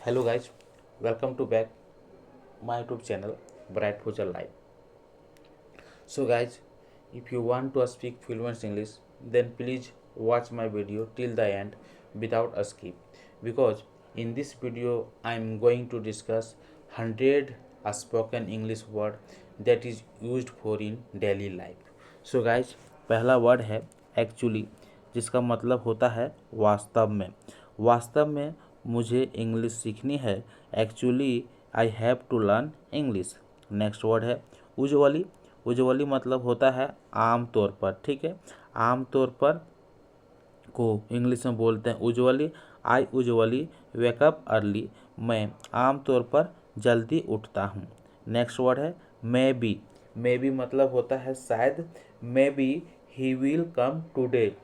Hello guys, welcome to back my YouTube channel Bright Future Life. So guys, if you want to speak fluent English, then please watch my video till the end without a skip, because in this video I am going to discuss 100 spoken English word that is used for in daily life. So guys, पहला word है actually, जिसका मतलब होता है वास्तव में। वास्तव में मुझे इंग्लिश सीखनी है। Actually I have to learn English. Next word है उज्ज्वली। उज्ज्वली मतलब होता है आम तौर पर, ठीक है। आम तौर पर को इंग्लिश में बोलते हैं उज्ज्वली। आई उज्ज्वली वेक अप अर्ली। मैं आम तौर पर जल्दी उठता हूँ। नेक्स्ट वर्ड है मे बी। मे बी मतलब होता है शायद। May be he will come today.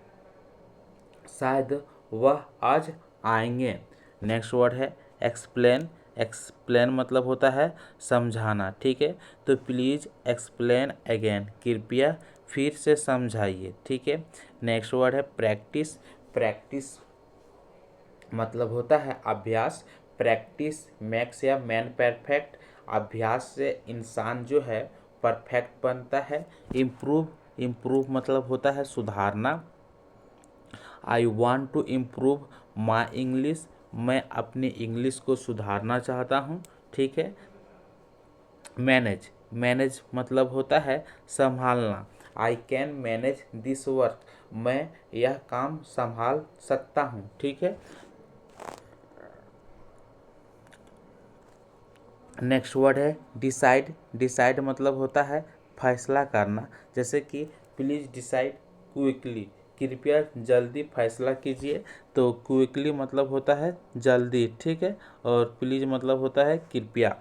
शायद वह आज आएंगे। नेक्स्ट वर्ड है एक्सप्लेन। एक्सप्लेन मतलब होता है समझाना, ठीक है। तो प्लीज़ एक्सप्लेन अगेन, कृपया फिर से समझाइए, ठीक है। नेक्स्ट वर्ड है प्रैक्टिस। प्रैक्टिस मतलब होता है अभ्यास। प्रैक्टिस मैक्स या मैन परफेक्ट। अभ्यास से इंसान जो है परफेक्ट बनता है। इम्प्रूव। इम्प्रूव मतलब होता है सुधारना। I want to improve my English. मैं अपनी इंग्लिश को सुधारना चाहता हूँ, ठीक है। मैनेज। मैनेज मतलब होता है संभालना। I can manage this work. मैं यह काम संभाल सकता हूँ, ठीक है। नेक्स्ट वर्ड है डिसाइड। डिसाइड मतलब होता है फैसला करना। जैसे कि प्लीज़ डिसाइड क्विकली, कृपया जल्दी फैसला कीजिए। तो क्विकली मतलब होता है जल्दी, ठीक है। और प्लीज़ मतलब होता है कृपया।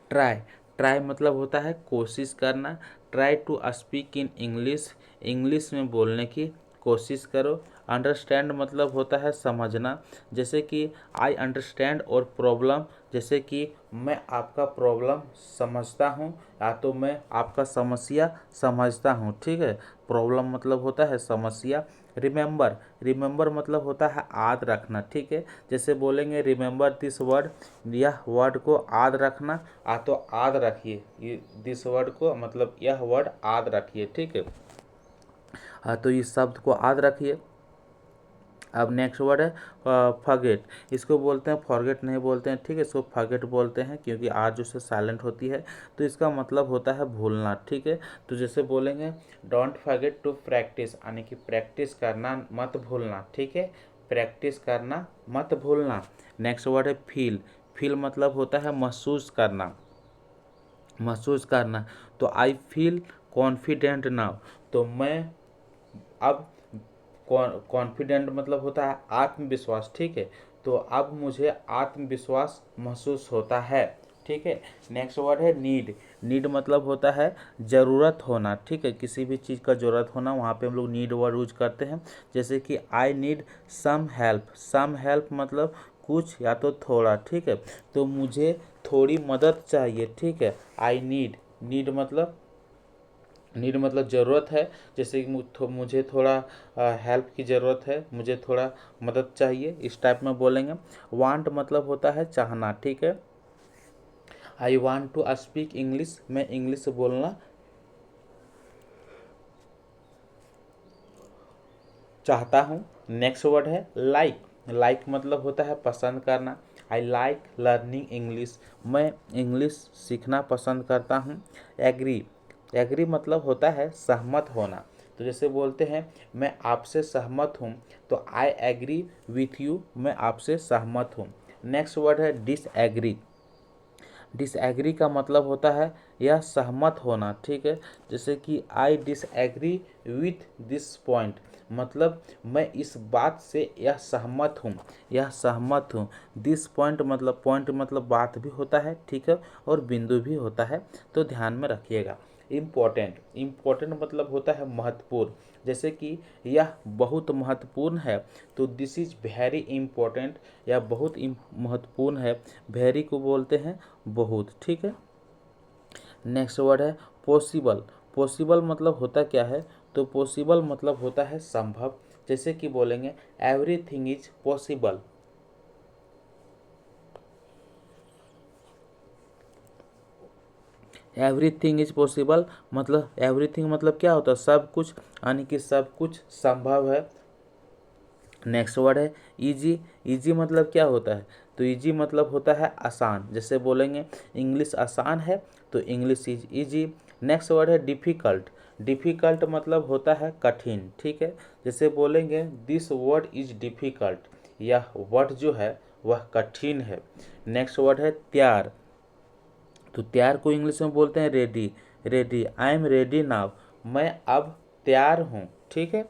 ट्राई। ट्राई मतलब होता है कोशिश करना। Try to speak in English. English में बोलने की कोशिश करो। अंडरस्टैंड मतलब होता है समझना। जैसे कि आई अंडरस्टैंड और प्रॉब्लम, जैसे कि मैं आपका प्रॉब्लम समझता हूँ या तो मैं आपका समस्या समझता हूँ, ठीक है। प्रॉब्लम मतलब होता है समस्या। रिमेंबर। रिमेंबर मतलब होता है याद रखना, ठीक है। जैसे बोलेंगे रिमेंबर दिस वर्ड, यह वर्ड को याद रखना। तो याद रखिए, ये दिस वर्ड को मतलब यह वर्ड याद रखिए, ठीक है। तो इस शब्द को याद रखिए। अब नेक्स्ट वर्ड है फॉरगेट। इसको बोलते हैं फॉरगेट नहीं बोलते हैं, ठीक है। इसको फॉरगेट बोलते हैं क्योंकि आर जो से साइलेंट होती है। तो इसका मतलब होता है भूलना, ठीक है। तो जैसे बोलेंगे डोंट फॉरगेट टू प्रैक्टिस, यानी कि प्रैक्टिस करना मत भूलना, ठीक है। प्रैक्टिस करना मत भूलना। नेक्स्ट वर्ड है फील। फील मतलब होता है महसूस करना। महसूस करना। तो आई फील कॉन्फिडेंट नाउ। तो मैं अब कॉन्फिडेंट मतलब होता है आत्मविश्वास, ठीक है। तो अब मुझे आत्मविश्वास महसूस होता है, ठीक है। नेक्स्ट वर्ड है नीड। नीड मतलब होता है ज़रूरत होना, ठीक है। किसी भी चीज़ का ज़रूरत होना, वहाँ पे हम लोग नीड वर्ड यूज करते हैं। जैसे कि I need some help. Some help मतलब कुछ या तो थोड़ा, ठीक है। तो मुझे थोड़ी मदद चाहिए, ठीक है। I need. नीड मतलब ज़रूरत है। जैसे कि मुझे थोड़ा हेल्प की ज़रूरत है, मुझे थोड़ा मदद चाहिए, इस टाइप में बोलेंगे। वांट मतलब होता है चाहना, ठीक है। I want to speak English. मैं इंग्लिश बोलना चाहता हूँ। नेक्स्ट वर्ड है लाइक। लाइक मतलब होता है पसंद करना। I like learning English. मैं इंग्लिश सीखना पसंद करता हूँ। एग्री। एग्री मतलब होता है सहमत होना। तो जैसे बोलते हैं मैं आपसे सहमत हूँ, तो आई एग्री विथ यू, मैं आपसे सहमत हूँ। नेक्स्ट वर्ड है डिसएग्री। डिसएग्री का मतलब होता है यह सहमत होना, ठीक है। जैसे कि I disagree with this point, मतलब मैं इस बात से यह सहमत हूँ, यह सहमत हूँ। दिस पॉइंट मतलब बात भी होता है, ठीक है, और बिंदु भी होता है, तो ध्यान में रखिएगा। इम्पोर्टेंट। इम्पोर्टेंट मतलब होता है महत्वपूर्ण। जैसे कि यह बहुत महत्वपूर्ण है, तो दिस इज वेरी इम्पोर्टेंट, या बहुत महत्वपूर्ण है। वेरी को बोलते हैं बहुत, ठीक है। नेक्स्ट वर्ड है पॉसिबल। पॉसिबल मतलब होता क्या है, तो पॉसिबल मतलब होता है संभव। जैसे कि बोलेंगे everything is possible. Everything is possible मतलब एवरीथिंग मतलब क्या होता है, सब कुछ, यानी कि सब कुछ संभव है। नेक्स्ट वर्ड है इजी। इजी मतलब क्या होता है, तो इजी मतलब होता है आसान। जैसे बोलेंगे इंग्लिश आसान है तो English is easy. Next word है डिफ़िकल्ट। डिफ़िकल्ट मतलब होता है कठिन, ठीक है। जैसे बोलेंगे दिस वर्ड इज डिफ़िकल्ट, यह वर्ड जो है वह कठिन है। नेक्स्ट वर्ड है तैयार। तो तैयार को इंग्लिश में बोलते हैं ready. Ready, I am ready now, मैं अब तैयार हूँ, ठीक है।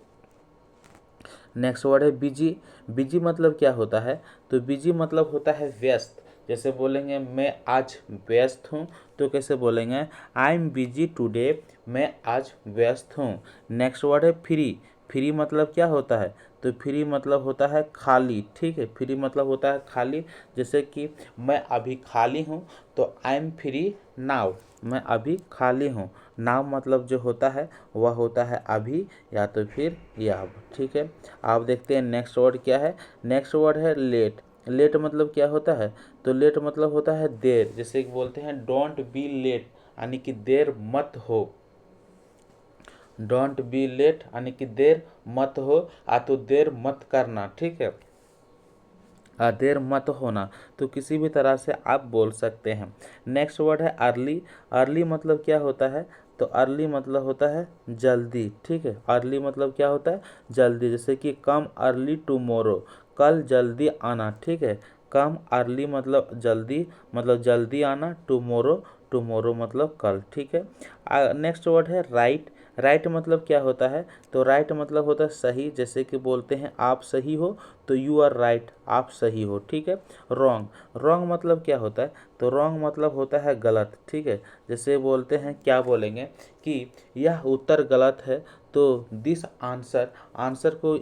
नेक्स्ट वर्ड है बिजी। बिजी मतलब क्या होता है, तो बिजी मतलब होता है व्यस्त। जैसे बोलेंगे मैं आज व्यस्त हूँ, तो कैसे बोलेंगे आई एम बिजी टुडे, मैं आज व्यस्त हूँ। नेक्स्ट वर्ड है फ्री। फ्री मतलब क्या होता है, तो फ्री मतलब होता है खाली, ठीक है। फ्री मतलब होता है खाली। जैसे कि मैं अभी खाली हूँ, तो आई एम फ्री नाउ, मैं अभी खाली हूँ। नाउ मतलब जो होता है वह होता है अभी या तो फिर या अब, ठीक है। आप देखते हैं नेक्स्ट वर्ड क्या है। नेक्स्ट वर्ड है लेट। लेट मतलब क्या होता है, तो लेट मतलब होता है देर। जैसे कि बोलते हैं डोंट बी लेट, यानी कि देर मत हो। डोंट बी लेट यानी कि देर मत हो, तो देर मत करना, ठीक है। देर मत होना, तो किसी भी तरह से आप बोल सकते हैं। नेक्स्ट वर्ड है अर्ली। अर्ली मतलब क्या होता है, तो अर्ली मतलब होता है जल्दी, ठीक है। अर्ली मतलब क्या होता है, जल्दी। जैसे कि कम अर्ली टुमारो, कल जल्दी आना, ठीक है। कम अर्ली मतलब जल्दी आना। टुमारो, टुमारो मतलब कल, ठीक है। नेक्स्ट वर्ड है राइट। राइट मतलब क्या होता है, तो राइट मतलब होता है सही। जैसे कि बोलते हैं आप सही हो, तो यू आर राइट, आप सही हो, ठीक है। रॉन्ग। रॉन्ग मतलब क्या होता है, तो रॉन्ग मतलब होता है गलत, ठीक है। जैसे बोलते हैं क्या बोलेंगे कि यह उत्तर गलत है, तो दिस आंसर, आंसर को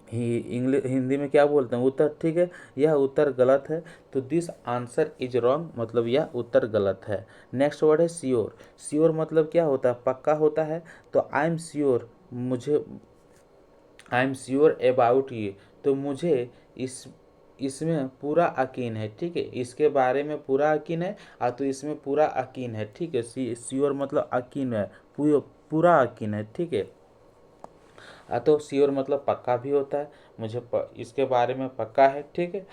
हिंदी में क्या बोलते हैं, उत्तर, ठीक है। यह उत्तर गलत है, तो दिस आंसर इज रॉन्ग, मतलब यह उत्तर गलत है। नेक्स्ट वर्ड है श्योर। श्योर मतलब क्या होता है, पक्का होता है। तो आई एम श्योर, मुझे आई एम श्योर अबाउट ये, तो मुझे इसमें पूरा यकीन है, ठीक है। इसके बारे में पूरा यकीन है, तो इसमें पूरा यकीन है, ठीक है। श्योर मतलब यकीन है, पूरा यकीन है, ठीक है। तो श्योर मतलब पक्का भी होता है, मुझे इसके बारे में पक्का है, ठीक है।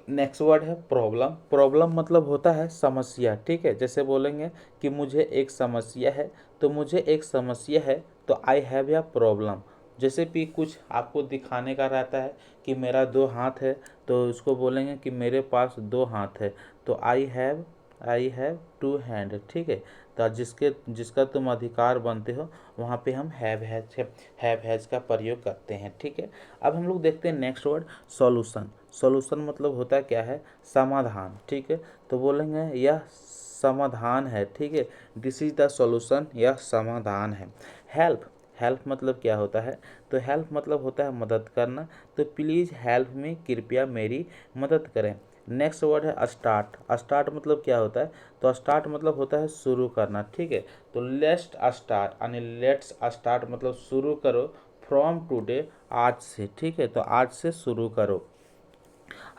नेक्स्ट वर्ड है प्रॉब्लम। प्रॉब्लम मतलब होता है समस्या, ठीक है। जैसे बोलेंगे कि मुझे एक समस्या है, तो मुझे एक समस्या है, तो आई हैव या प्रॉब्लम। जैसे भी कुछ आपको दिखाने का रहता है कि मेरा 2 हाथ है, तो उसको बोलेंगे कि मेरे पास 2 हाथ है, तो आई हैव 2 हैंड, ठीक है। तो जिसका तुम अधिकार बनते हो, वहाँ पे हम हैव हैज का प्रयोग करते हैं, ठीक है। अब हम लोग देखते हैं नेक्स्ट वर्ड सॉल्यूशन। सॉल्यूशन मतलब होता है क्या है, समाधान, ठीक है। तो बोलेंगे यह समाधान है, ठीक है। दिस इज द सॉल्यूशन, यह समाधान है। हेल्प। हेल्प मतलब क्या होता है, तो हेल्प मतलब होता है मदद करना। तो प्लीज़ हेल्प मी, कृपया मेरी मदद करें। नेक्स्ट वर्ड है स्टार्ट। स्टार्ट मतलब क्या होता है, तो स्टार्ट मतलब होता है शुरू करना, ठीक है। तो लेट्स स्टार्ट यानी लेट्स स्टार्ट मतलब शुरू करो। फ्रॉम टुडे, आज से, ठीक है। तो आज से शुरू करो।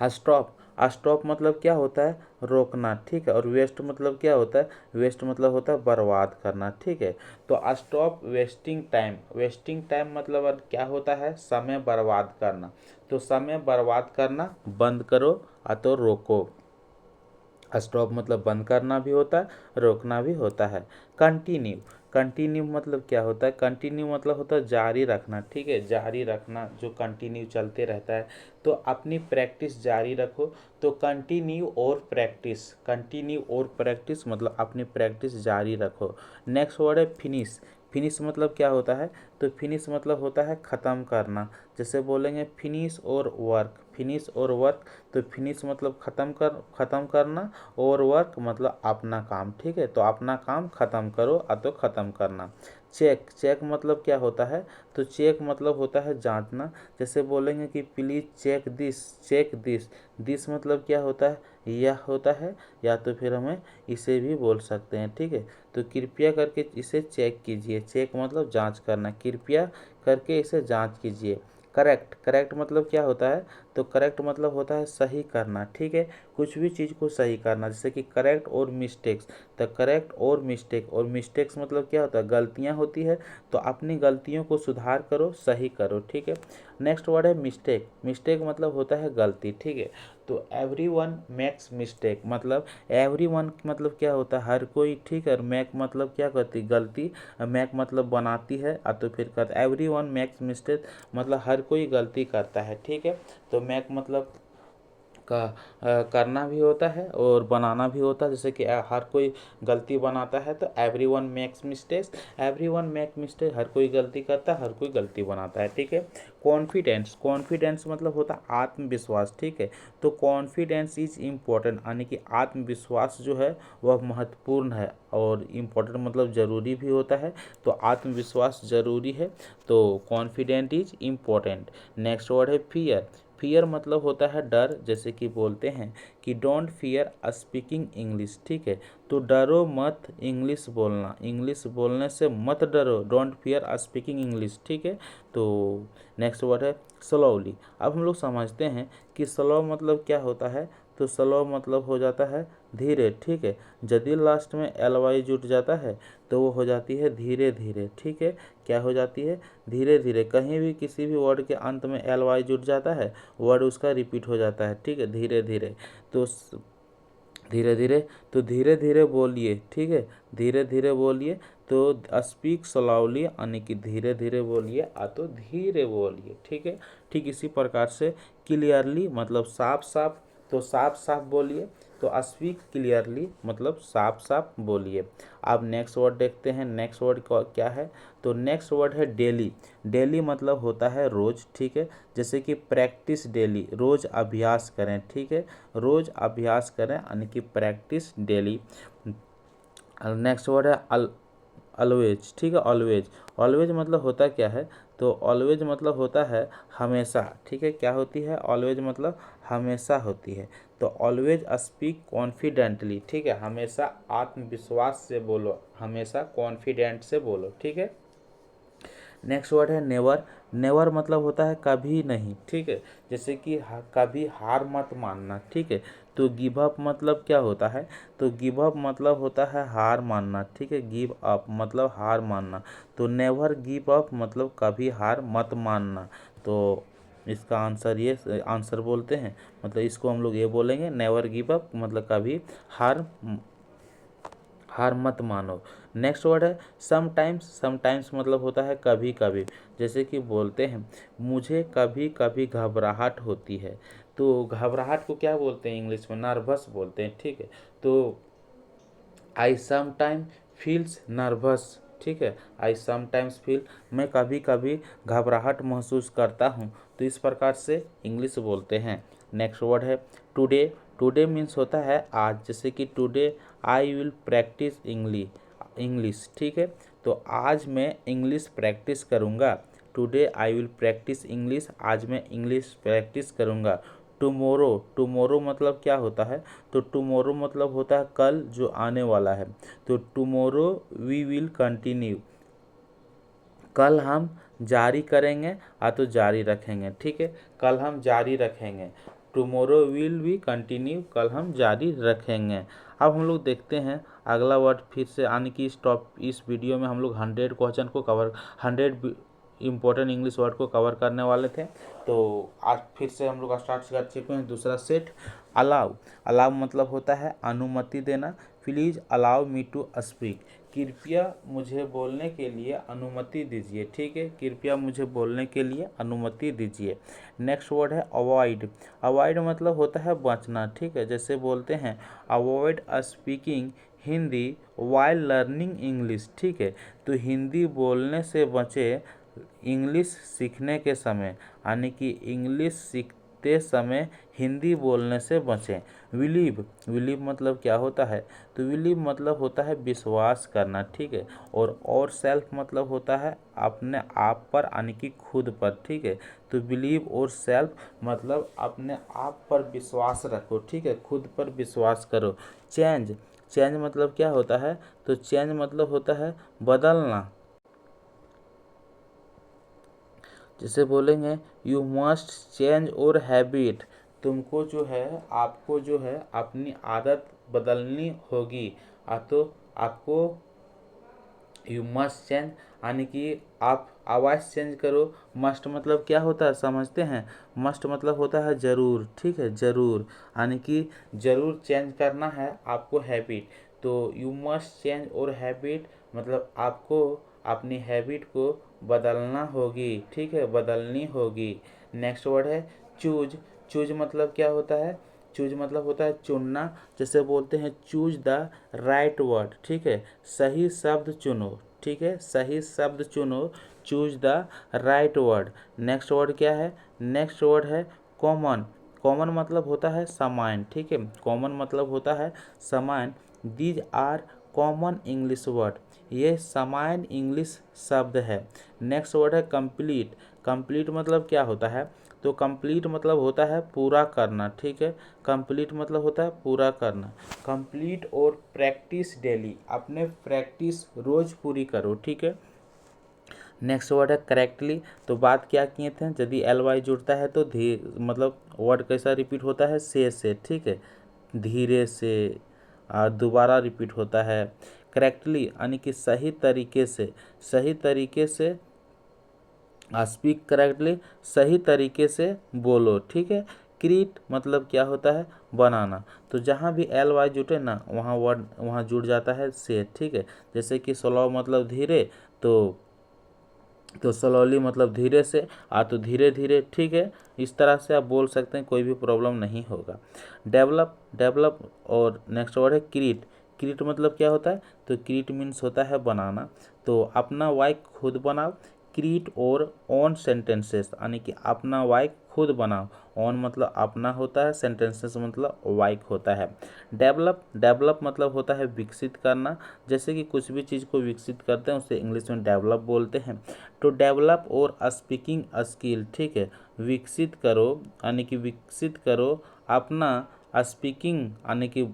स्टॉप। स्टॉप मतलब क्या होता है, रोकना, ठीक है। और वेस्ट मतलब क्या होता है, वेस्ट मतलब होता है बर्बाद करना, ठीक है। तो stop wasting time. Wasting time मतलब क्या होता है, समय बर्बाद करना। तो समय बर्बाद करना बंद करो, तो रोको। स्टॉप मतलब बंद करना भी होता है, रोकना भी होता है। कंटिन्यू। कंटिन्यू मतलब क्या होता है, कंटिन्यू मतलब होता है जारी रखना, ठीक है। जारी रखना जो कंटिन्यू चलते रहता है, तो अपनी प्रैक्टिस जारी रखो। तो कंटिन्यू और प्रैक्टिस, कंटिन्यू और प्रैक्टिस मतलब अपनी प्रैक्टिस जारी रखो। नेक्स्ट वर्ड है फिनिश। फिनिश मतलब क्या होता है, तो फिनिश मतलब होता है ख़त्म करना। जैसे बोलेंगे फिनिश और वर्क। फिनिश और वर्क, तो फिनिश मतलब ख़त्म करना, और वर्क मतलब अपना काम, ठीक है। तो अपना काम ख़त्म करो, तो ख़त्म करना। चेक। चेक मतलब क्या होता है, तो चेक मतलब होता है जांचना। जैसे बोलेंगे कि please check this, check this. This मतलब क्या होता है, यह होता है, या तो फिर हमें इसे भी बोल सकते हैं, ठीक है। तो कृपया करके इसे चेक कीजिए। चेक मतलब जांच करना, कृपया करके इसे जांच कीजिए। करेक्ट। करेक्ट मतलब क्या होता है, तो करेक्ट मतलब होता है सही करना, ठीक है, कुछ भी चीज़ को सही करना, जैसे कि करेक्ट और मिस्टेक्स। तो करेक्ट और मिस्टेक्स मतलब क्या होता है, गलतियाँ होती है, तो अपनी गलतियों को सुधार करो, सही करो, ठीक है। नेक्स्ट वर्ड है मिस्टेक। मिस्टेक मतलब होता है गलती, ठीक है। तो एवरीवन मेक्स मिस्टेक, मतलब एवरीवन मतलब क्या होता है, हर कोई, ठीक है। मेक मतलब क्या करती, गलती, मेक मतलब बनाती है, तो फिर कहता एवरीवन मेक्स मिस्टेक मतलब हर कोई गलती करता है, ठीक है। तो मेक मतलब का करना भी होता है और बनाना भी होता है, जैसे कि हर कोई गलती बनाता है, तो everyone makes mistakes, everyone make mistake, हर कोई गलती करता है, हर कोई गलती बनाता है, ठीक है। कॉन्फिडेंस मतलब होता है आत्मविश्वास, ठीक है। तो कॉन्फिडेंस इज इम्पोर्टेंट, यानी कि आत्मविश्वास जो है वह महत्वपूर्ण है, और इम्पोर्टेंट मतलब ज़रूरी भी होता है, तो आत्मविश्वास ज़रूरी है, तो confident is important. Next word है फियर। फियर मतलब होता है डर, जैसे कि बोलते हैं कि डोंट फियर स्पीकिंग इंग्लिश, ठीक है। तो डरो मत इंग्लिश बोलना, इंग्लिश बोलने से मत डरो, डोंट फियर स्पीकिंग इंग्लिश, ठीक है। तो नेक्स्ट वर्ड है स्लोली। अब हम लोग समझते हैं कि स्लो मतलब क्या होता है, तो स्लो मतलब हो जाता है धीरे, ठीक है। यदि लास्ट में एल वाई जुट जाता है तो वो हो जाती है धीरे धीरे, ठीक है। क्या हो जाती है, धीरे धीरे। कहीं भी किसी भी वर्ड के अंत में एल वाई जुट जाता है, वर्ड उसका रिपीट हो जाता है, ठीक है, धीरे धीरे। तो धीरे धीरे, तो धीरे धीरे बोलिए, ठीक है, धीरे धीरे बोलिए। तो स्पीक स्लाउली, यानी कि धीरे धीरे बोलिए, तो धीरे बोलिए, ठीक है। ठीक इसी प्रकार से क्लियरली मतलब साफ साफ, तो साफ साफ बोलिए, तो स्पीक क्लियरली मतलब साफ साफ बोलिए। अब नेक्स्ट वर्ड देखते हैं, नेक्स्ट वर्ड क्या है, तो नेक्स्ट वर्ड है डेली। डेली मतलब होता है रोज, ठीक है। जैसे कि प्रैक्टिस डेली, रोज अभ्यास करें, ठीक है, रोज अभ्यास करें, यानी कि प्रैक्टिस डेली। नेक्स्ट वर्ड है ऑलवेज, ठीक है, ऑलवेज। ऑलवेज मतलब होता क्या है, तो ऑलवेज मतलब होता है हमेशा, ठीक है। क्या होती है, ऑलवेज मतलब हमेशा होती है। तो ऑलवेज स्पीक कॉन्फिडेंटली, ठीक है, हमेशा आत्मविश्वास से बोलो, हमेशा कॉन्फिडेंट से बोलो, ठीक है। नेक्स्ट वर्ड है नेवर। नेवर मतलब होता है कभी नहीं, ठीक है। जैसे कि कभी हार मत मानना, ठीक है। तो गिव अप मतलब क्या होता है, तो गिव अप मतलब होता है हार मानना, ठीक है। गिव अप मतलब हार मानना, तो नेवर गिव अप मतलब कभी हार मत मानना। तो इसका आंसर ये आंसर बोलते हैं, मतलब इसको हम लोग ये बोलेंगे, नेवर गिव अप मतलब कभी हार हार मत मानो। नेक्स्ट वर्ड है समटाइम्स। समटाइम्स मतलब होता है कभी कभी, जैसे कि बोलते हैं मुझे कभी कभी घबराहट होती है। तो घबराहट को क्या बोलते हैं इंग्लिश में, नर्वस बोलते हैं, ठीक है। तो आई समटाइम फील्स नर्वस, ठीक है, आई समटाइम्स फील, मैं कभी कभी घबराहट महसूस करता हूँ, तो इस प्रकार से इंग्लिश बोलते हैं। नेक्स्ट वर्ड है टुडे। टुडे मीन्स होता है आज, जैसे कि today I will practice English, ठीक है। तो आज मैं इंग्लिश प्रैक्टिस करूँगा, today I will practice English, आज मैं इंग्लिश प्रैक्टिस करूँगा। टुमोरो। टुमोरो मतलब क्या होता है, तो टुमोरो मतलब होता है कल, जो आने वाला है। तो टुमोरो वी विल कंटिन्यू, कल हम जारी करेंगे, तो जारी रखेंगे, ठीक है, कल हम जारी रखेंगे। टुमोरो विल बी कंटिन्यू, कल हम जारी रखेंगे। अब हम लोग देखते हैं अगला वर्ड फिर से, यानी कि इस वीडियो में हम लोग 100 क्वेश्चन को कवर, 100 इम्पोर्टेंट इंग्लिश वर्ड को कवर करने वाले थे। तो आज फिर से हम लोग स्टार्ट कर चुके हैं दूसरा सेट। अलाउ। अलाउ मतलब होता है अनुमति देना। Please allow me to speak, कृपया मुझे बोलने के लिए अनुमति दीजिए, ठीक है, कृपया मुझे बोलने के लिए अनुमति दीजिए। नेक्स्ट वर्ड है अवॉइड। अवॉइड मतलब होता है बचना, ठीक है। जैसे बोलते हैं avoid speaking Hindi while learning English, ठीक है। तो हिंदी बोलने से बचे इंग्लिश सीखने के समय, यानी कि इंग्लिश सीखते समय हिंदी बोलने से बचें। बिलीव मतलब क्या होता है, तो बिलीव मतलब होता है विश्वास करना, ठीक है। और सेल्फ मतलब होता है अपने आप पर, यानी कि खुद पर, ठीक है। तो बिलीव और सेल्फ मतलब अपने आप पर विश्वास रखो, ठीक है, खुद पर विश्वास करो। चेंज। चेंज मतलब क्या होता है, तो चेंज मतलब होता है बदलना। जैसे बोलेंगे यू मस्ट चेंज और हैबिट, तुमको जो है, आपको जो है अपनी आदत बदलनी होगी। तो आपको यू मस्ट चेंज यानी कि आप आवाज़ चेंज करो। मस्ट मतलब क्या होता है समझते हैं? मस्ट मतलब होता है ज़रूर, ठीक है, ज़रूर, यानी कि ज़रूर चेंज करना है आपको हैबिट। तो यू मस्ट चेंज और हैबिट मतलब आपको अपनी हैबिट को बदलना होगी, ठीक है, बदलनी होगी। नेक्स्ट वर्ड है चूज। चूज मतलब क्या होता है? चूज मतलब होता है चुनना। जैसे बोलते हैं चूज द राइट वर्ड, ठीक है, सही शब्द चुनो, ठीक है, सही शब्द चुनो, choose the right word. Next word क्या है? नेक्स्ट वर्ड है कॉमन। कॉमन मतलब होता है समान, ठीक है, कॉमन मतलब होता है समान। These are common English word, ये समान इंग्लिश शब्द है। नेक्स्ट वर्ड है कंप्लीट। कंप्लीट मतलब क्या होता है? तो कंप्लीट मतलब होता है पूरा करना, ठीक है, कंप्लीट मतलब होता है पूरा करना। कंप्लीट और प्रैक्टिस डेली, अपने प्रैक्टिस रोज़ पूरी करो, ठीक है। नेक्स्ट वर्ड है करेक्टली। तो बात क्या किए थे, यदि एल वाई जुड़ता है तो मतलब वर्ड कैसा रिपीट होता है? से, ठीक है, धीरे से, और दोबारा रिपीट होता है। करेक्टली यानी कि सही तरीके से, सही तरीके से स्पीक करेक्टली, सही तरीके से बोलो, ठीक है। क्रिएट मतलब क्या होता है? बनाना। तो जहाँ भी एल वाई जुटे ना वहाँ वर्ड वहाँ जुड़ जाता है से, ठीक है। जैसे कि स्लो मतलब धीरे, तो स्लोली मतलब धीरे से, तो धीरे धीरे, ठीक है। इस तरह से आप बोल सकते हैं, कोई भी प्रॉब्लम नहीं होगा। डेवलप, डेवलप और नेक्स्ट वर्ड है क्रिएट। क्रिएट मतलब क्या होता है? तो क्रिएट मीन्स होता है बनाना। तो अपना वाक्य खुद बनाओ। क्रिएट और ओन सेंटेंसेस यानी कि अपना वाक्य खुद बनाओ। ओन मतलब अपना होता है, सेंटेंसेस मतलब वाक्य होता है। डेवलप, डेवलप मतलब होता है विकसित करना। जैसे कि कुछ भी चीज़ को विकसित करते हैं उसे इंग्लिश में डेवलप बोलते हैं। तो डेवलप और स्पीकिंग स्किल, ठीक है, विकसित करो यानी कि विकसित करो अपना स्पीकिंग यानी कि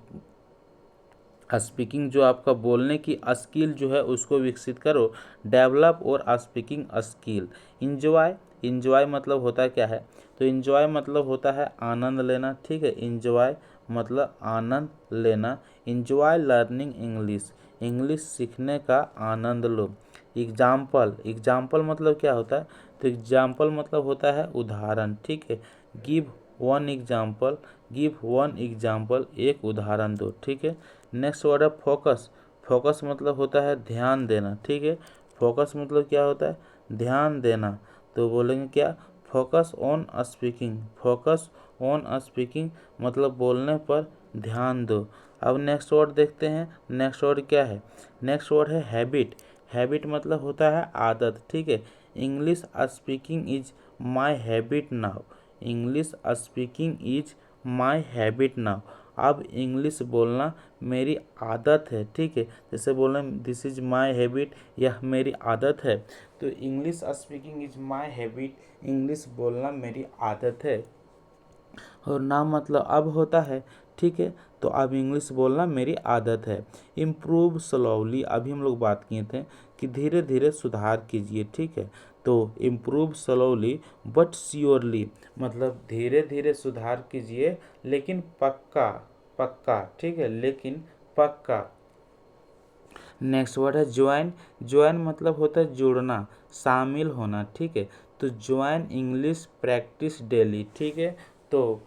स्पीकिंग जो आपका बोलने की स्किल जो है उसको विकसित करो। डेवलप और स्पीकिंग स्किल। इंजॉय, इंजॉय मतलब होता है क्या है? तो इंजॉय मतलब होता है आनंद लेना, ठीक है, इंजॉय मतलब आनंद लेना। इंजॉय लर्निंग इंग्लिश, इंग्लिश सीखने का आनंद लो। एग्जाम्पल, एग्जाम्पल मतलब क्या होता है? तो एग्जाम्पल मतलब होता है उदाहरण, ठीक है। Give one example, give one example, एक उदाहरण दो, ठीक है। नेक्स्ट वर्ड है फोकस। फोकस मतलब होता है ध्यान देना, ठीक है। फोकस मतलब क्या होता है? ध्यान देना। तो बोलेंगे क्या? Focus on speaking, focus on speaking मतलब बोलने पर ध्यान दो। अब नेक्स्ट वर्ड देखते हैं, नेक्स्ट वर्ड क्या है? नेक्स्ट वर्ड है हैबिट। हैबिट मतलब होता है आदत, ठीक है। English speaking is my habit now, English speaking is my habit now. अब इंग्लिश बोलना मेरी आदत है, ठीक है। जैसे बोलना दिस इज माई हैबिट, यह मेरी आदत है। तो English speaking is my habit, English बोलना मेरी आदत है। और नाम मतलब अब होता है, ठीक है। तो अब इंग्लिश बोलना मेरी आदत है। इम्प्रूव स्लोली, अभी हम लोग बात किए थे कि धीरे धीरे सुधार कीजिए, ठीक है। तो इम्प्रूव स्लोली बट श्योरली मतलब धीरे धीरे सुधार कीजिए लेकिन पक्का, पक्का, ठीक है, लेकिन पक्का। नेक्स्ट वर्ड है ज्वाइन। ज्वाइन मतलब होता है जुड़ना, शामिल होना, ठीक है। तो ज्वाइन इंग्लिश प्रैक्टिस डेली, ठीक है। तो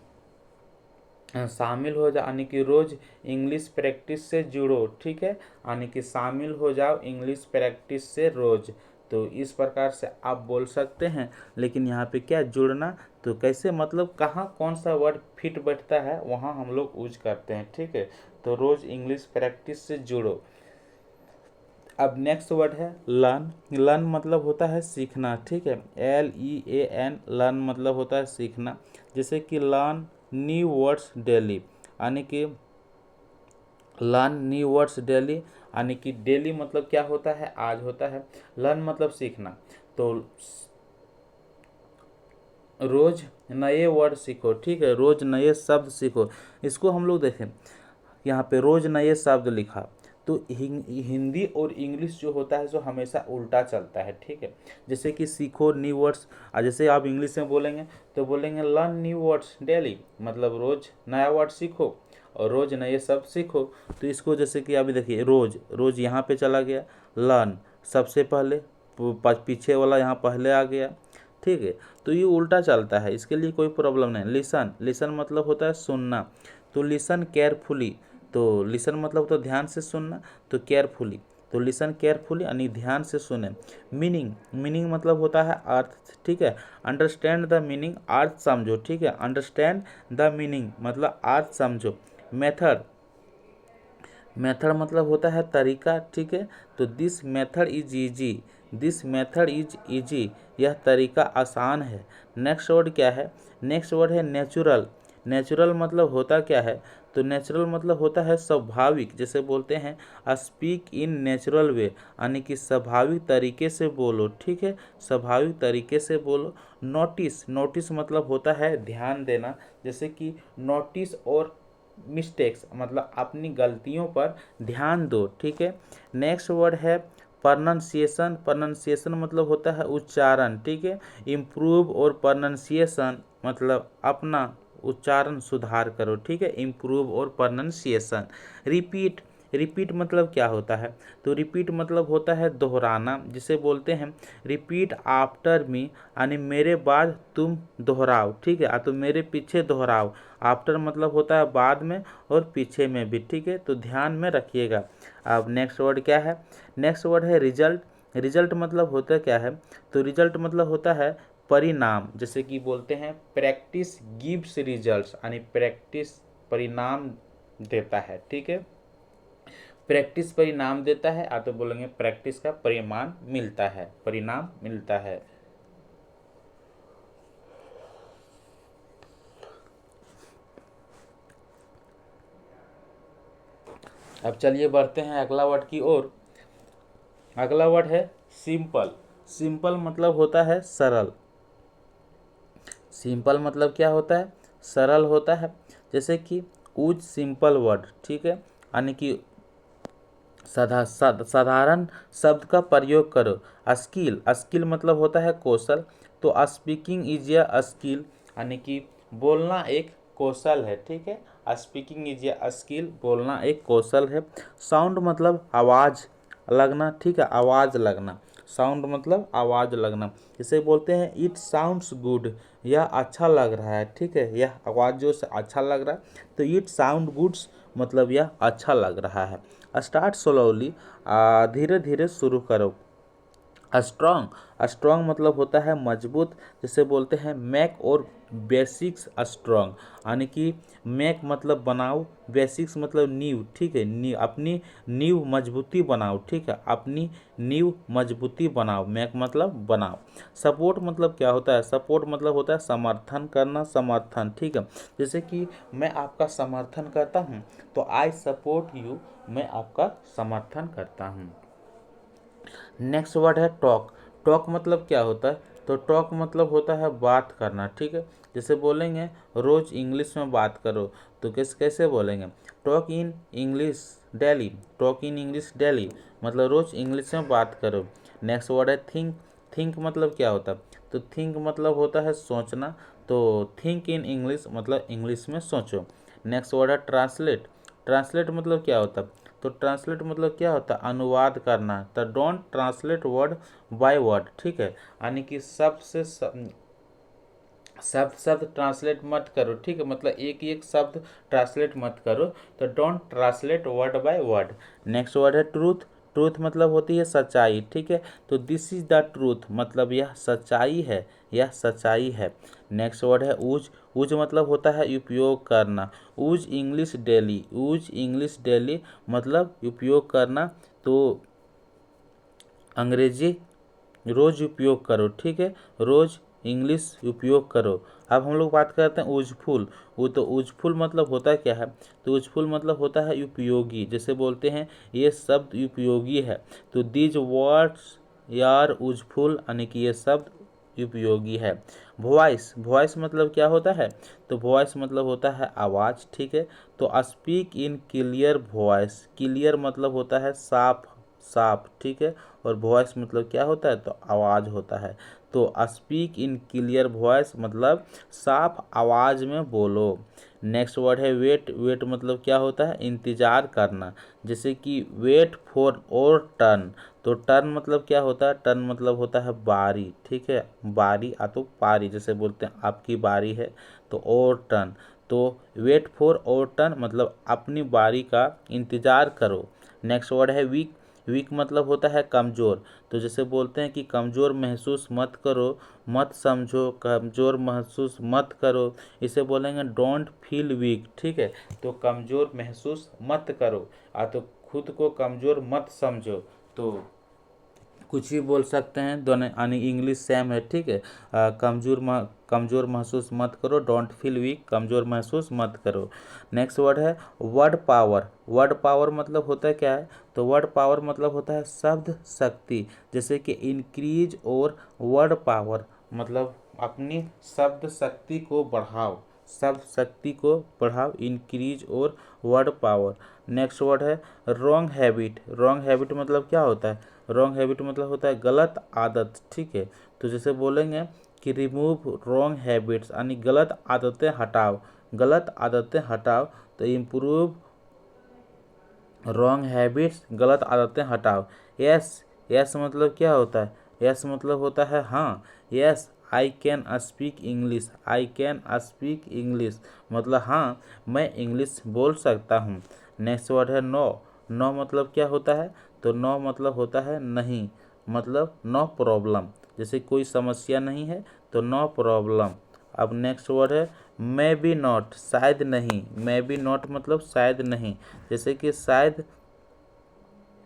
शामिल हो जाओ यानी कि रोज़ इंग्लिश प्रैक्टिस से जुड़ो, ठीक है, यानी कि शामिल हो जाओ इंग्लिश प्रैक्टिस से रोज़। तो इस प्रकार से आप बोल सकते हैं। लेकिन यहाँ पे क्या जुड़ना, तो कैसे मतलब कहाँ कौन सा वर्ड फिट बैठता है वहाँ हम लोग यूज करते हैं, ठीक है। तो रोज़ इंग्लिश प्रैक्टिस से जुड़ो। अब नेक्स्ट वर्ड है लर्न। लर्न मतलब होता है सीखना, ठीक है, LEAN, लर्न मतलब होता है सीखना। जैसे कि लर्न न्यू वर्ड्स डेली यानी कि लर्न न्यू वर्ड्स डेली यानी कि डेली मतलब क्या होता है? आज होता है। लर्न मतलब सीखना। तो रोज नए वर्ड सीखो, ठीक है, रोज नए शब्द सीखो। इसको हम लोग देखें, यहाँ पे रोज नए शब्द लिखा, तो हिंदी और इंग्लिश जो होता है जो हमेशा उल्टा चलता है, ठीक है। जैसे कि सीखो न्यू वर्ड्स, जैसे आप इंग्लिश में बोलेंगे तो बोलेंगे लर्न न्यू वर्ड्स डेली, मतलब रोज़ नया वर्ड सीखो और रोज़ नए शब्द सीखो। तो इसको जैसे कि अभी देखिए रोज़, रोज़ यहाँ पे चला गया, लर्न सबसे पहले, पीछे वाला यहाँ पहले आ गया, ठीक है। तो ये उल्टा चलता है, इसके लिए कोई प्रॉब्लम नहीं। लिसन, लिसन मतलब होता है सुनना, तो लिसन केयरफुली, तो लिसन मतलब होता है ध्यान से सुनना, तो केयरफुली, तो लिसन केयरफुली यानी ध्यान से सुने। मीनिंग, मीनिंग मतलब होता है अर्थ, ठीक है। अंडरस्टैंड द मीनिंग, अर्थ समझो, ठीक है। अंडरस्टैंड द मीनिंग मतलब अर्थ समझो। मेथड, मेथड मतलब होता है तरीका, ठीक है। तो this method is easy, this method is easy, यह तरीका आसान है। नेक्स्ट वर्ड क्या है, नेक्स्ट वर्ड है नेचुरल। नेचुरल मतलब होता क्या है, तो नेचुरल मतलब होता है स्वाभाविक, जैसे बोलते हैं स्पीक इन नेचुरल वे, यानी कि स्वाभाविक तरीके से बोलो, ठीक है, स्वाभाविक तरीके से बोलो। नोटिस, नोटिस मतलब होता है ध्यान देना, जैसे कि नोटिस और मिस्टेक्स मतलब अपनी गलतियों पर ध्यान दो, ठीक है। नेक्स्ट वर्ड है प्रोनाउंसिएशन, प्रोनाउंसिएशन मतलब होता है उच्चारण, ठीक है। इम्प्रूव और प्रोनाउंसिएशन मतलब अपना उच्चारण सुधार करो, ठीक है, इम्प्रूव और प्रोनाउंसिएशन। रिपीट, रिपीट मतलब क्या होता है, तो रिपीट मतलब होता है दोहराना, जिसे बोलते हैं रिपीट आफ्टर मी, यानी मेरे बाद तुम दोहराओ, ठीक है, तो मेरे पीछे दोहराओ। आफ्टर मतलब होता है बाद में और पीछे में भी, ठीक है, तो ध्यान में रखिएगा। अब नेक्स्ट वर्ड क्या है, नेक्स्ट वर्ड है रिजल्ट। रिजल्ट मतलब होता क्या है, तो रिजल्ट मतलब होता है परिणाम, जैसे कि बोलते हैं प्रैक्टिस गिव्स रिजल्ट्स, यानी प्रैक्टिस परिणाम देता है, ठीक है। प्रैक्टिस परिणाम देता है, तो बोलेंगे प्रैक्टिस का परिणाम मिलता है, परिणाम मिलता है। अब चलिए बढ़ते हैं अगला वर्ड की ओर। अगला वर्ड है सिंपल। सिंपल मतलब होता है सरल। सिंपल मतलब क्या होता है, सरल होता है। जैसे कि यूज सिंपल वर्ड, ठीक है, यानी कि साधारण शब्द का प्रयोग करो। स्किल, स्किल मतलब होता है कौशल, तो स्पीकिंग इज अ स्किल, यानी कि बोलना एक कौशल है, ठीक है। स्पीकिंग इज अ स्किल, बोलना एक कौशल है। साउंड मतलब आवाज़ लगना, ठीक है, आवाज़ लगना। साउंड मतलब आवाज़ लगना, इसे बोलते हैं इट साउंड्स गुड, यह अच्छा लग रहा है, ठीक है, यह आवाज़ जो से अच्छा लग रहा है, तो इट साउंड गुड्स मतलब यह अच्छा लग रहा है। स्टार्ट स्लोली, धीरे धीरे शुरू करो। स्ट्रॉन्ग, स्ट्रॉन्ग मतलब होता है मजबूत, जिसे बोलते हैं मेक और बेसिक्स स्ट्रॉन्ग, यानी कि मेक मतलब बनाओ, बेसिक्स मतलब नींव, ठीक है, नींव, अपनी नींव मजबूती बनाओ, ठीक है, अपनी नींव मजबूती बनाओ, मेक मतलब बनाओ। सपोर्ट मतलब क्या होता है, सपोर्ट मतलब होता है समर्थन करना, समर्थन, ठीक है। जैसे कि मैं आपका समर्थन करता हूँ, तो आई सपोर्ट यू, मैं आपका समर्थन करता हूँ। नेक्स्ट वर्ड है टॉक। टॉक मतलब क्या होता है, तो टॉक मतलब होता है बात करना, ठीक है। जैसे बोलेंगे रोज़ इंग्लिश में बात करो, तो कैसे कैसे बोलेंगे, talk in English daily, talk in English daily मतलब रोज़ इंग्लिश में बात करो। नेक्स्ट वर्ड है थिंक। थिंक मतलब क्या होता है, तो थिंक मतलब होता है सोचना, तो थिंक इन इंग्लिश मतलब इंग्लिश में सोचो। नेक्स्ट वर्ड है ट्रांसलेट। ट्रांसलेट मतलब क्या होता है, तो ट्रांसलेट मतलब क्या होता है, अनुवाद करना, तो don't translate word by word, ठीक है, यानी कि शब्द से शब्द शब्द ट्रांसलेट मत करो, ठीक है, मतलब एक एक शब्द ट्रांसलेट मत करो, तो don't translate word by word. Next word है ट्रूथ। ट्रूथ मतलब होती है सच्चाई, ठीक है, तो दिस इज द ट्रूथ मतलब यह सच्चाई है, यह सच्चाई है। नेक्स्ट वर्ड है यूज। यूज मतलब होता है उपयोग करना। Use English daily, use English daily मतलब उपयोग करना, तो अंग्रेजी रोज़ उपयोग करो, ठीक है, रोज़ इंग्लिश उपयोग करो। अब हम लोग बात करते हैं यूजफुल। वो तो यूजफुल मतलब होता क्या है, तो यूजफुल मतलब होता है उपयोगी, जैसे बोलते हैं ये शब्द उपयोगी है, तो दीज वर्ड्स यार यूजफुल, यानी कि ये शब्द उपयोगी है। वॉइस, वॉइस मतलब क्या होता है? तो वॉइस मतलब होता है आवाज़, ठीक है। तो speak in clear voice, clear मतलब होता है साफ, साफ, ठीक है। और वॉइस मतलब क्या होता है? तो आवाज़ होता है। तो स्पीक इन क्लियर वॉइस मतलब साफ आवाज़ में बोलो। नेक्स्ट वर्ड है वेट, वेट मतलब क्या होता है? इंतज़ार करना। जैसे कि वेट फॉर और टर्न, तो टर्न मतलब क्या होता है? टर्न मतलब होता है बारी, ठीक है। बारी आ तो पारी, जैसे बोलते हैं आपकी बारी है तो और टर्न। तो वेट फॉर और टर्न मतलब अपनी बारी का इंतज़ार करो। नेक्स्ट वर्ड है वीक, वीक मतलब होता है कमज़ोर। तो जैसे बोलते हैं कि कमज़ोर महसूस मत करो, मत समझो, कमज़ोर महसूस मत करो, इसे बोलेंगे डोंट फील वीक, ठीक है। तो कमज़ोर महसूस मत करो, तो खुद को कमज़ोर मत समझो। तो कुछ भी बोल सकते हैं, दोनों यानी इंग्लिश सेम है, ठीक है। कमज़ोर महसूस मत करो, डोंट फील वीक, कमज़ोर महसूस मत करो। नेक्स्ट वर्ड है वर्ड पावर, वर्ड पावर मतलब होता है क्या है? तो वर्ड पावर मतलब होता है शब्द शक्ति। जैसे कि इंक्रीज और वर्ड पावर मतलब अपनी शब्द शक्ति को बढ़ाओ, शब्द शक्ति को बढ़ाओ, इंक्रीज और वर्ड पावर। नेक्स्ट वर्ड है रॉन्ग हैबिट, रॉन्ग हैबिट मतलब क्या होता है? रॉन्ग हैबिट मतलब होता है गलत आदत, ठीक है। तो जैसे बोलेंगे कि रिमूव रॉन्ग हैबिट्स यानी गलत आदतें हटाओ, गलत आदतें हटाओ। तो इम्प्रूव रॉन्ग हैबिट्स, गलत आदतें हटाओ। यस, यस मतलब क्या होता है? यस मतलब होता है हाँ। Yes I can speak English, I can speak English मतलब हाँ मैं इंग्लिश बोल सकता हूँ। नेक्स्ट वर्ड है नो, नो मतलब क्या होता है? तो नो मतलब होता है नहीं, मतलब नो प्रॉब्लम, जैसे कोई समस्या नहीं है तो नो प्रॉब्लम। अब नेक्स्ट वर्ड है मे बी नॉट, शायद नहीं, मे बी नॉट मतलब शायद नहीं। जैसे कि शायद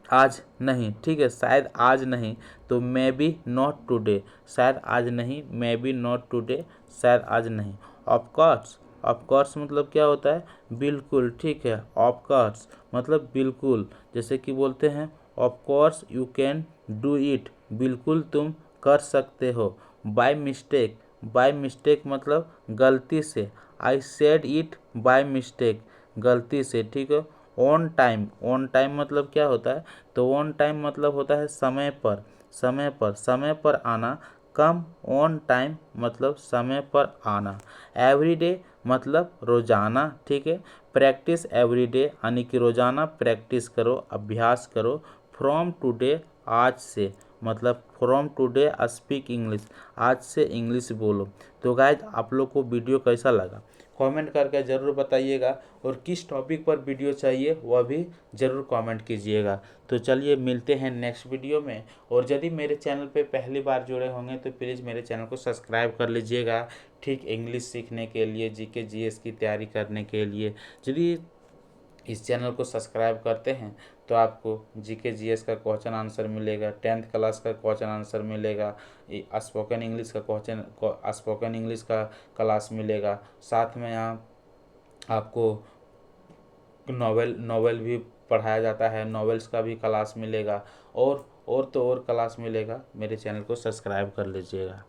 आज नहीं, ठीक है, शायद आज नहीं, तो मे बी नॉट टुडे, शायद आज नहीं, मे बी नॉट टुडे, शायद आज नहीं। ऑफ कोर्स, ऑफ कोर्स मतलब क्या होता है? बिल्कुल, ठीक है। ऑफ कोर्स मतलब बिल्कुल, जैसे कि बोलते हैं of course you can do it, बिल्कुल तुम कर सकते हो। बाय मिस्टेक, बाय मिस्टेक मतलब गलती से। I said it by mistake, गलती से, ठीक है। ऑन टाइम, ऑन टाइम मतलब क्या होता है? तो ऑन टाइम मतलब होता है समय पर, समय पर, समय पर आना। कम ऑन टाइम मतलब समय पर आना। एवरीडे मतलब रोजाना, ठीक है। प्रैक्टिस एवरीडे यानी कि रोजाना प्रैक्टिस करो, अभ्यास करो। फ्रॉम टुडे आज से मतलब फ्रॉम टुडे स्पीक इंग्लिश, आज से इंग्लिश बोलो। तो गाइज आप लोग को वीडियो कैसा लगा कमेंट करके ज़रूर बताइएगा, और किस टॉपिक पर वीडियो चाहिए वह भी ज़रूर कमेंट कीजिएगा। तो चलिए मिलते हैं नेक्स्ट वीडियो में। और यदि मेरे चैनल पे पहली बार जुड़े होंगे तो प्लीज़ मेरे चैनल को सब्सक्राइब कर लीजिएगा, ठीक इंग्लिश सीखने के लिए, जीके जीएस की तैयारी करने के लिए। यदि इस चैनल को सब्सक्राइब करते हैं तो आपको जीके जीएस का क्वेश्चन आंसर मिलेगा, 10th क्लास का क्वेश्चन आंसर मिलेगा, स्पोकन इंग्लिश का स्पोकन इंग्लिश का क्लास मिलेगा। साथ में यहाँ आपको नॉवेल नॉवेल भी पढ़ाया जाता है, नॉवेल्स का भी क्लास मिलेगा, और तो और क्लास मिलेगा। मेरे चैनल को सब्सक्राइब कर लीजिएगा।